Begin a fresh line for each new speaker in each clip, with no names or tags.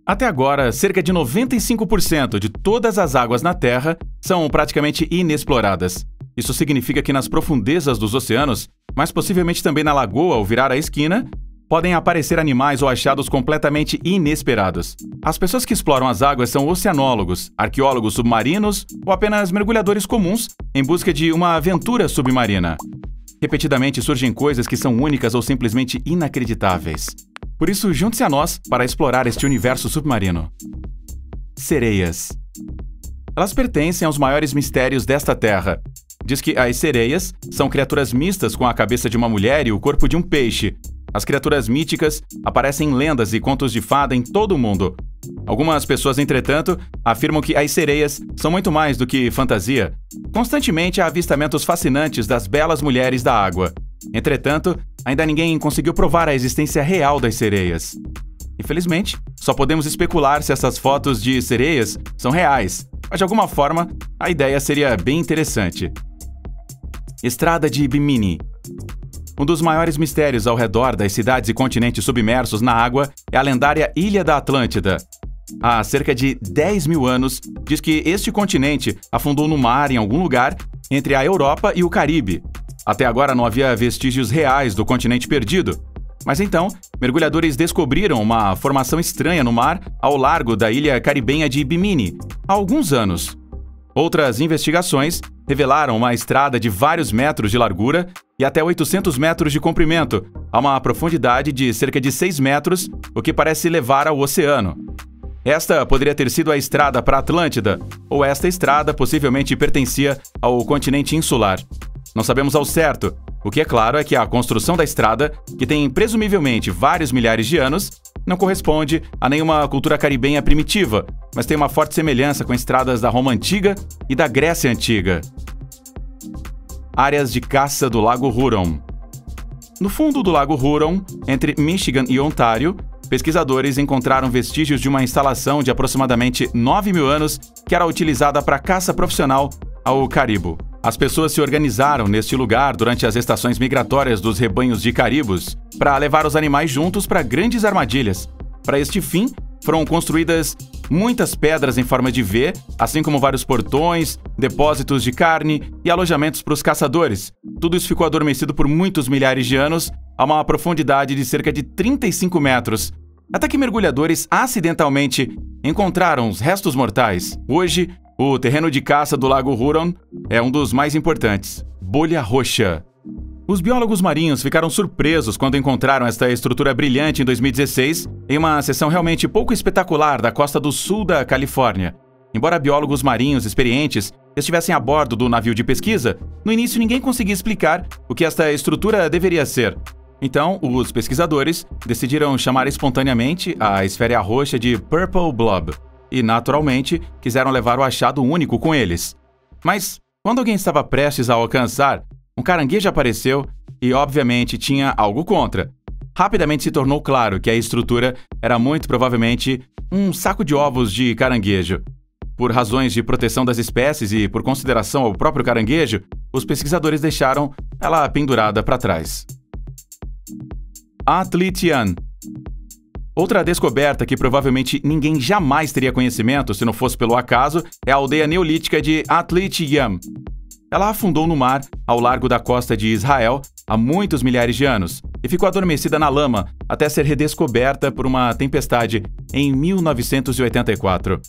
Até agora, cerca de 95% de todas as águas na Terra são praticamente inexploradas. Isso significa que nas profundezas dos oceanos, mas possivelmente também na lagoa ao virar a esquina, podem aparecer animais ou achados completamente inesperados. As pessoas que exploram as águas são oceanólogos, arqueólogos submarinos ou apenas mergulhadores comuns em busca de uma aventura submarina. Repetidamente surgem coisas que são únicas ou simplesmente inacreditáveis. Por isso, junte-se a nós para explorar este universo submarino. Sereias. Elas pertencem aos maiores mistérios desta terra. Diz que as sereias são criaturas mistas com a cabeça de uma mulher e o corpo de um peixe. As criaturas míticas aparecem em lendas e contos de fada em todo o mundo. Algumas pessoas, entretanto, afirmam que as sereias são muito mais do que fantasia. Constantemente há avistamentos fascinantes das belas mulheres da água. Entretanto, ainda ninguém conseguiu provar a existência real das sereias. Infelizmente, só podemos especular se essas fotos de sereias são reais, mas de alguma forma, a ideia seria bem interessante. Estrada de Bimini. Um dos maiores mistérios ao redor das cidades e continentes submersos na água é a lendária Ilha da Atlântida. Há cerca de 10 mil anos, diz que este continente afundou no mar em algum lugar entre a Europa e o Caribe. Até agora não havia vestígios reais do continente perdido. Mas então, mergulhadores descobriram uma formação estranha no mar ao largo da ilha caribenha de Bimini, há alguns anos. Outras investigações revelaram uma estrada de vários metros de largura e até 800 metros de comprimento, a uma profundidade de cerca de 6 metros, o que parece levar ao oceano. Esta poderia ter sido a estrada para a Atlântida, ou esta estrada possivelmente pertencia ao continente insular. Não sabemos ao certo. O que é claro é que a construção da estrada, que tem presumivelmente vários milhares de anos, não corresponde a nenhuma cultura caribenha primitiva, mas tem uma forte semelhança com estradas da Roma Antiga e da Grécia Antiga. Áreas de caça do Lago Huron. No fundo do Lago Huron, entre Michigan e Ontário, pesquisadores encontraram vestígios de uma instalação de aproximadamente 9 mil anos que era utilizada para caça profissional ao caribo. As pessoas se organizaram neste lugar durante as estações migratórias dos rebanhos de caribos para levar os animais juntos para grandes armadilhas. Para este fim, foram construídas muitas pedras em forma de V, assim como vários portões, depósitos de carne e alojamentos para os caçadores. Tudo isso ficou adormecido por muitos milhares de anos, a uma profundidade de cerca de 35 metros, até que mergulhadores acidentalmente encontraram os restos mortais. Hoje, o terreno de caça do Lago Huron é um dos mais importantes. Bolha roxa. Os biólogos marinhos ficaram surpresos quando encontraram esta estrutura brilhante em 2016 em uma seção realmente pouco espetacular da costa do sul da Califórnia. Embora biólogos marinhos experientes estivessem a bordo do navio de pesquisa, no início ninguém conseguia explicar o que esta estrutura deveria ser. Então, os pesquisadores decidiram chamar espontaneamente a esfera roxa de Purple Blob. E, naturalmente, quiseram levar o achado único com eles. Mas, quando alguém estava prestes a alcançar, um caranguejo apareceu e, obviamente, tinha algo contra. Rapidamente se tornou claro que a estrutura era muito provavelmente um saco de ovos de caranguejo. Por razões de proteção das espécies e por consideração ao próprio caranguejo, os pesquisadores deixaram ela pendurada para trás. Atlitian. Outra descoberta que provavelmente ninguém jamais teria conhecimento se não fosse pelo acaso é a aldeia neolítica de Atlit-Yam. Ela afundou no mar ao largo da costa de Israel há muitos milhares de anos e ficou adormecida na lama até ser redescoberta por uma tempestade em 1984.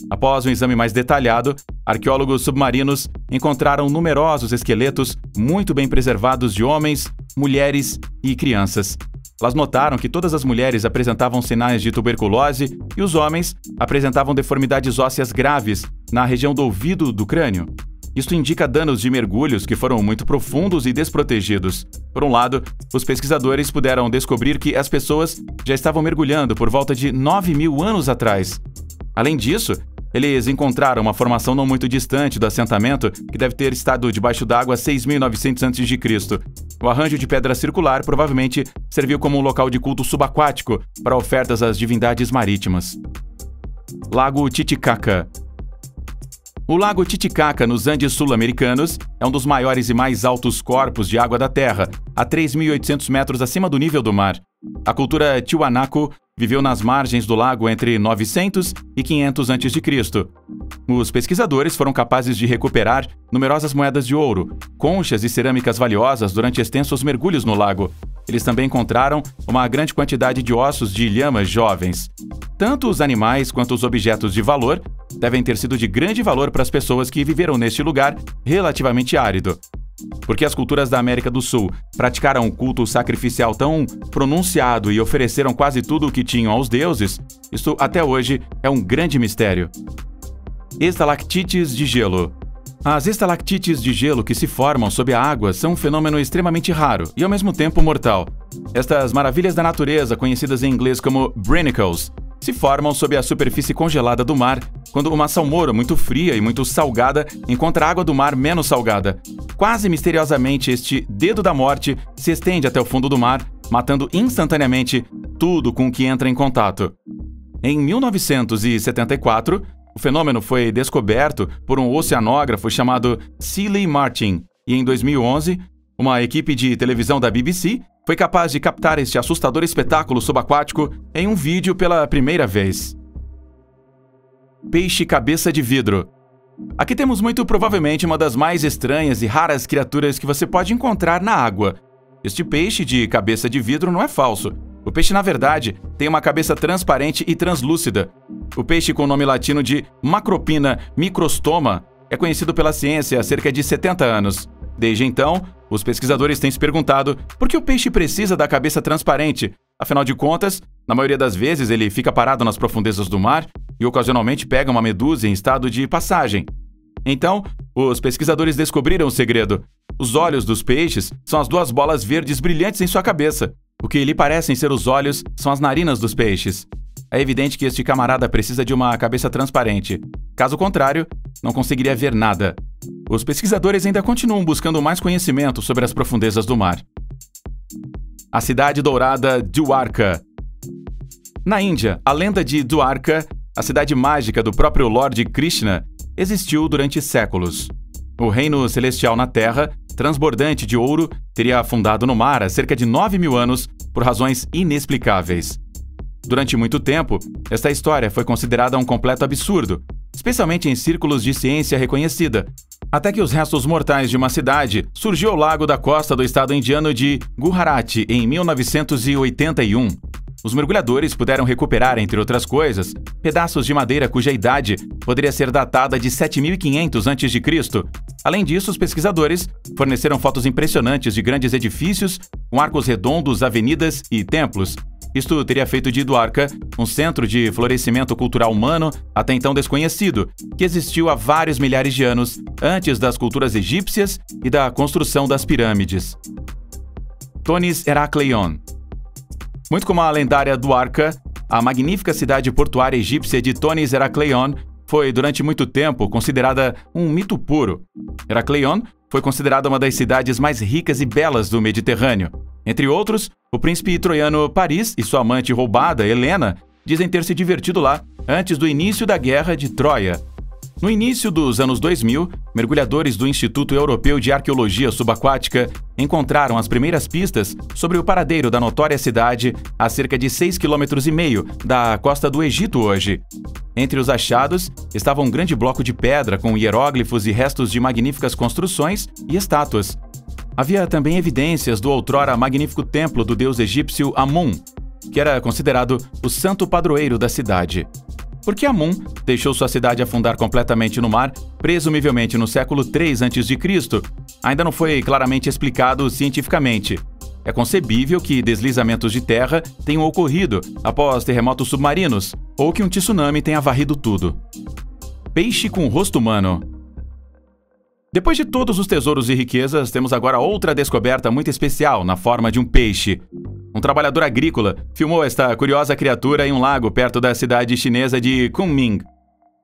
Após um exame mais detalhado, arqueólogos submarinos encontraram numerosos esqueletos muito bem preservados de homens, mulheres e crianças. Elas notaram que todas as mulheres apresentavam sinais de tuberculose e os homens apresentavam deformidades ósseas graves na região do ouvido do crânio. Isto indica danos de mergulhos que foram muito profundos e desprotegidos. Por um lado, os pesquisadores puderam descobrir que as pessoas já estavam mergulhando por volta de 9 mil anos atrás. Além disso, eles encontraram uma formação não muito distante do assentamento que deve ter estado debaixo d'água há 6.900 a.C. O arranjo de pedra circular provavelmente serviu como um local de culto subaquático para ofertas às divindades marítimas. Lago Titicaca. O Lago Titicaca, nos Andes sul-americanos, é um dos maiores e mais altos corpos de água da Terra, a 3.800 metros acima do nível do mar. A cultura Tiwanaku viveu nas margens do lago entre 900 e 500 a.C. Os pesquisadores foram capazes de recuperar numerosas moedas de ouro, conchas e cerâmicas valiosas durante extensos mergulhos no lago. Eles também encontraram uma grande quantidade de ossos de lhamas jovens. Tanto os animais quanto os objetos de valor devem ter sido de grande valor para as pessoas que viveram neste lugar relativamente árido. Porque as culturas da América do Sul praticaram um culto sacrificial tão pronunciado e ofereceram quase tudo o que tinham aos deuses, isso até hoje é um grande mistério. Estalactites de gelo. As estalactites de gelo que se formam sob a água são um fenômeno extremamente raro e ao mesmo tempo mortal. Estas maravilhas da natureza, conhecidas em inglês como brinicles, se formam sob a superfície congelada do mar quando uma salmoura muito fria e muito salgada encontra a água do mar menos salgada. Quase misteriosamente, este dedo da morte se estende até o fundo do mar, matando instantaneamente tudo com que entra em contato. Em 1974, o fenômeno foi descoberto por um oceanógrafo chamado Seeley Martin, e em 2011, uma equipe de televisão da BBC foi capaz de captar este assustador espetáculo subaquático em um vídeo pela primeira vez. Peixe cabeça de vidro. Aqui temos muito provavelmente uma das mais estranhas e raras criaturas que você pode encontrar na água. Este peixe de cabeça de vidro não é falso. O peixe, na verdade, tem uma cabeça transparente e translúcida. O peixe com o nome latino de Macropina microstoma é conhecido pela ciência há cerca de 70 anos. Desde então, os pesquisadores têm se perguntado por que o peixe precisa da cabeça transparente. Afinal de contas, na maioria das vezes ele fica parado nas profundezas do mar e ocasionalmente pega uma medusa em estado de passagem. Então, os pesquisadores descobriram o segredo. Os olhos dos peixes são as duas bolas verdes brilhantes em sua cabeça. O que lhe parecem ser os olhos são as narinas dos peixes. É evidente que este camarada precisa de uma cabeça transparente. Caso contrário, não conseguiria ver nada. Os pesquisadores ainda continuam buscando mais conhecimento sobre as profundezas do mar. A cidade dourada Dwarka. Na Índia, a lenda de Dwarka, a cidade mágica do próprio Lord Krishna, existiu durante séculos. O reino celestial na Terra, transbordante de ouro, teria afundado no mar há cerca de 9.000 anos por razões inexplicáveis. Durante muito tempo, esta história foi considerada um completo absurdo, especialmente em círculos de ciência reconhecida, até que os restos mortais de uma cidade surgiu ao largo da costa do estado indiano de Gujarat em 1981. Os mergulhadores puderam recuperar, entre outras coisas, pedaços de madeira cuja idade poderia ser datada de 7.500 a.C. Além disso, os pesquisadores forneceram fotos impressionantes de grandes edifícios com arcos redondos, avenidas e templos. Isto teria feito de Dwarka um centro de florescimento cultural humano até então desconhecido, que existiu há vários milhares de anos antes das culturas egípcias e da construção das pirâmides. Thonis Herakleion. Muito como a lendária Dwarka, a magnífica cidade portuária egípcia de Thonis Herakleion foi durante muito tempo considerada um mito puro. Herakleion foi considerada uma das cidades mais ricas e belas do Mediterrâneo. Entre outros, o príncipe troiano Paris e sua amante roubada, Helena, dizem ter se divertido lá antes do início da Guerra de Troia. No início dos anos 2000, mergulhadores do Instituto Europeu de Arqueologia Subaquática encontraram as primeiras pistas sobre o paradeiro da notória cidade a cerca de 6,5 km da costa do Egito hoje. Entre os achados estava um grande bloco de pedra com hieróglifos e restos de magníficas construções e estátuas. Havia também evidências do outrora magnífico templo do deus egípcio Amun, que era considerado o santo padroeiro da cidade. Porque Amun deixou sua cidade afundar completamente no mar, presumivelmente no século III a.C., ainda não foi claramente explicado cientificamente. É concebível que deslizamentos de terra tenham ocorrido após terremotos submarinos, ou que um tsunami tenha varrido tudo. Peixe com rosto humano. Depois de todos os tesouros e riquezas, temos agora outra descoberta muito especial na forma de um peixe. Um trabalhador agrícola filmou esta curiosa criatura em um lago perto da cidade chinesa de Kunming.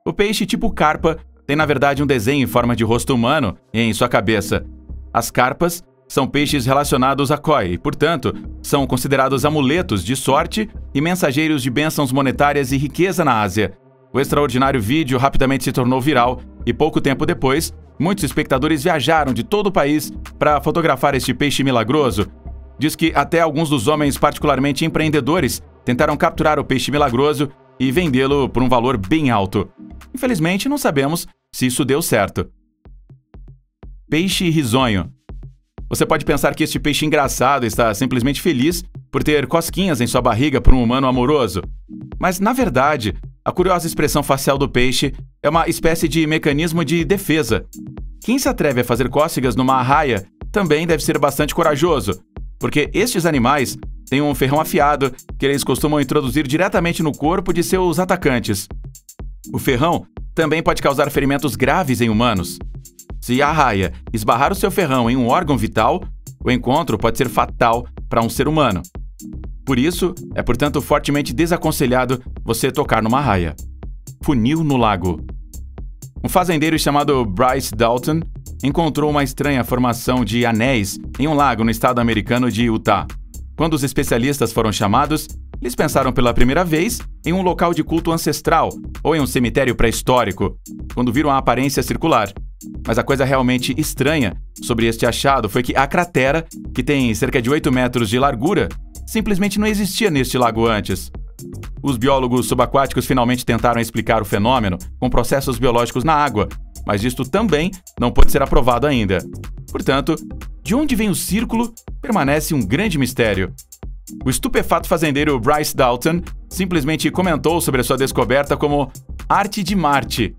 O peixe tipo carpa tem na verdade um desenho em forma de rosto humano em sua cabeça. As carpas são peixes relacionados a koi e, portanto, são considerados amuletos de sorte e mensageiros de bênçãos monetárias e riqueza na Ásia. O extraordinário vídeo rapidamente se tornou viral e pouco tempo depois, muitos espectadores viajaram de todo o país para fotografar este peixe milagroso. diz que até alguns dos homens particularmente empreendedores tentaram capturar o peixe milagroso e vendê-lo por um valor bem alto. Infelizmente, não sabemos se isso deu certo. Peixe risonho. Você pode pensar que este peixe engraçado está simplesmente feliz por ter cosquinhas em sua barriga por um humano amoroso. Mas, na verdade, a curiosa expressão facial do peixe é uma espécie de mecanismo de defesa. Quem se atreve a fazer cócegas numa arraia também deve ser bastante corajoso, porque estes animais têm um ferrão afiado que eles costumam introduzir diretamente no corpo de seus atacantes. O ferrão também pode causar ferimentos graves em humanos. Se a arraia esbarrar o seu ferrão em um órgão vital, o encontro pode ser fatal para um ser humano. Por isso, é portanto fortemente desaconselhado você tocar numa arraia. Funil no lago. Um fazendeiro chamado Bryce Dalton encontrou uma estranha formação de anéis em um lago no estado americano de Utah. Quando os especialistas foram chamados, eles pensaram pela primeira vez em um local de culto ancestral ou em um cemitério pré-histórico, quando viram a aparência circular. Mas a coisa realmente estranha sobre este achado foi que a cratera, que tem cerca de 8 metros de largura, simplesmente não existia neste lago antes. Os biólogos subaquáticos finalmente tentaram explicar o fenômeno com processos biológicos na água, mas isto também não pode ser aprovado ainda. Portanto, de onde vem o círculo permanece um grande mistério. O estupefato fazendeiro Bryce Dalton simplesmente comentou sobre a sua descoberta como arte de Marte.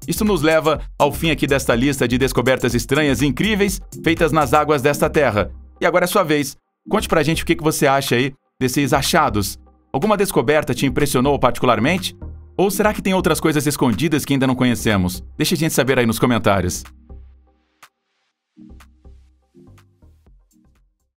Isso nos leva ao fim aqui desta lista de descobertas estranhas e incríveis feitas nas águas desta terra. E agora é sua vez. Conte pra gente o que você acha aí desses achados. Alguma descoberta te impressionou particularmente? Ou será que tem outras coisas escondidas que ainda não conhecemos? Deixe a gente saber aí nos comentários.